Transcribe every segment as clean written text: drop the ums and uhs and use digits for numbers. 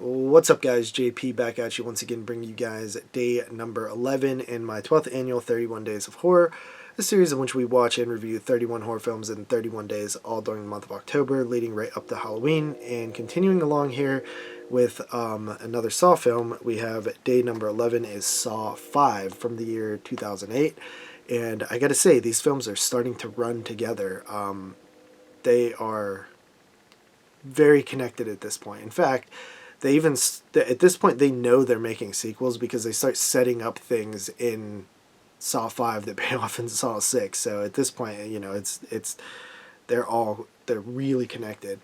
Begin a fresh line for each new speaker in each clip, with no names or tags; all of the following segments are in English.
What's up, guys? JP back at you once again, bringing you guys day number 11 in my 12th annual 31 Days of Horror, a series in which we watch and review 31 horror films in 31 days, all during the month of October, leading right up to Halloween. And continuing along here with another Saw film, we have day number 11 is Saw 5 from the year 2008. And I gotta say, these films are starting to run together. They are very connected at this point. In fact, they even at this point they know they're making sequels because they start setting up things in Saw 5 that pay off in Saw 6. So at this point, you know, they're really connected.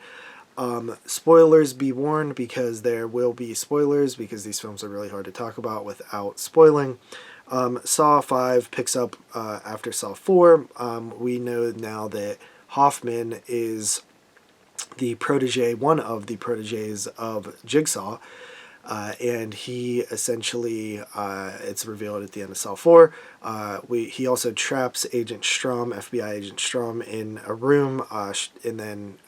Spoilers be warned, because there will be spoilers, because these films are really hard to talk about without spoiling. Saw 5 picks up after Saw 4. We know now that Hoffman is the protege, one of the proteges of Jigsaw, and he essentially, it's revealed at the end of Saw 4, he also traps Agent Strum, FBI Agent Strum, in a room, and then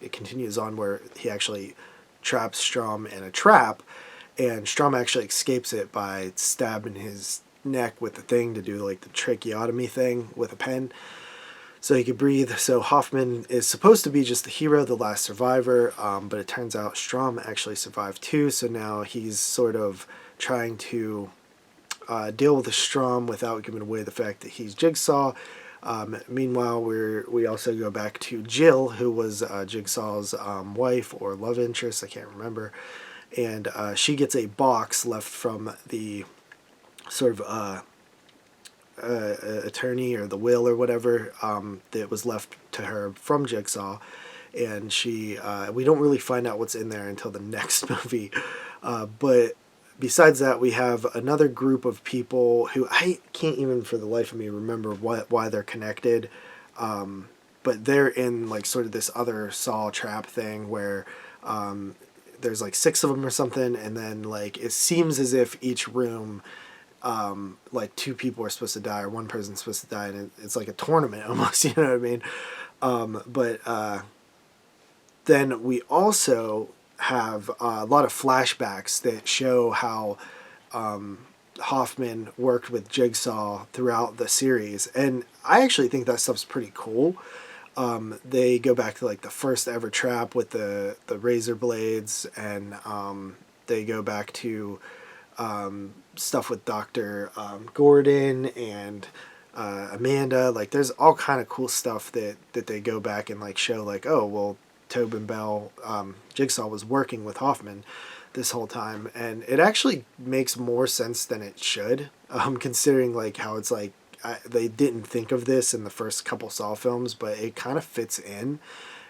it continues on where he actually traps Strum in a trap, and Strum actually escapes it by stabbing his neck with the thing to do like the tracheotomy thing with a pen, so he could breathe. So Hoffman is supposed to be just the hero, the last survivor, but it turns out Strum actually survived too, so now he's sort of trying to deal with the Strum without giving away the fact that he's Jigsaw. Meanwhile, we also go back to Jill, who was Jigsaw's wife or love interest, I can't remember, and she gets a box left from the sort of attorney or the will or whatever that was left to her from Jigsaw, and we don't really find out what's in there until the next movie, but besides that, we have another group of people who I can't even for the life of me remember why they're connected, but they're in like sort of this other Saw trap thing where there's like 6 of them or something, and then like it seems as if each room like 2 people are supposed to die or 1 person's supposed to die, and it's like a tournament almost, you know what I mean? But then we also have a lot of flashbacks that show how Hoffman worked with Jigsaw throughout the series, and I actually think that stuff's pretty cool. They go back to like the first ever trap with the razor blades, and they go back to stuff with Dr. Gordon and Amanda. Like there's all kind of cool stuff that they go back and like show, like, oh well, Tobin Bell, Jigsaw was working with Hoffman this whole time, and it actually makes more sense than it should, considering like how it's like they didn't think of this in the first couple Saw films, but it kind of fits in,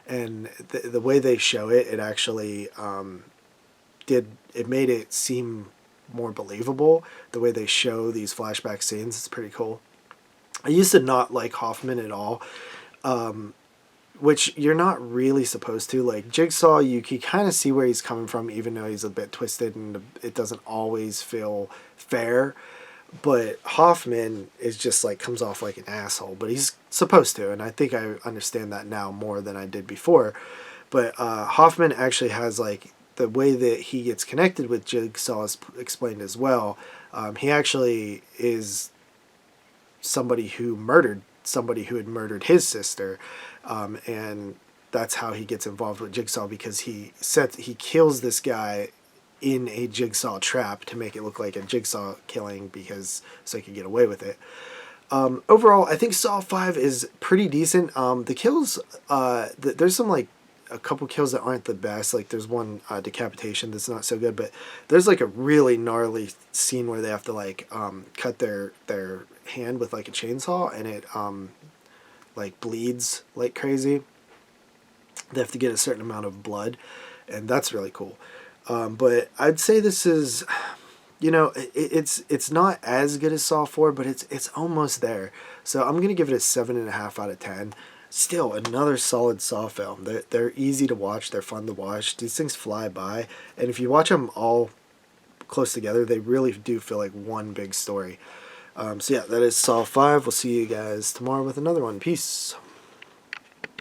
and the way they show it, it actually made it seem more believable. The way they show these flashback scenes, it's pretty cool. I used to not like Hoffman at all, which you're not really supposed to. Like Jigsaw, you can kind of see where he's coming from, even though he's a bit twisted and it doesn't always feel fair. But Hoffman is just like comes off like an asshole, but he's supposed to, and I think I understand that now more than I did before. But Hoffman actually has like the way that he gets connected with Jigsaw is explained as well. He actually is somebody who murdered somebody who had murdered his sister, and that's how he gets involved with Jigsaw, because he kills this guy in a Jigsaw trap to make it look like a Jigsaw killing, so he could get away with it. Overall, I think Saw 5 is pretty decent. The kills, there's some like a couple kills that aren't the best. Like there's one decapitation that's not so good, but there's like a really gnarly scene where they have to like cut their hand with like a chainsaw, and it like bleeds like crazy. They have to get a certain amount of blood, and that's really cool. But I'd say this is, you know, it's not as good as Saw 4, but it's almost there. So I'm gonna give it a 7.5 out of 10. Still another solid Saw film. They're easy to watch. They're fun to watch. These things fly by, and if you watch them all close together, they really do feel like one big story. So yeah, that is Saw 5. We'll see you guys tomorrow with another one. Peace.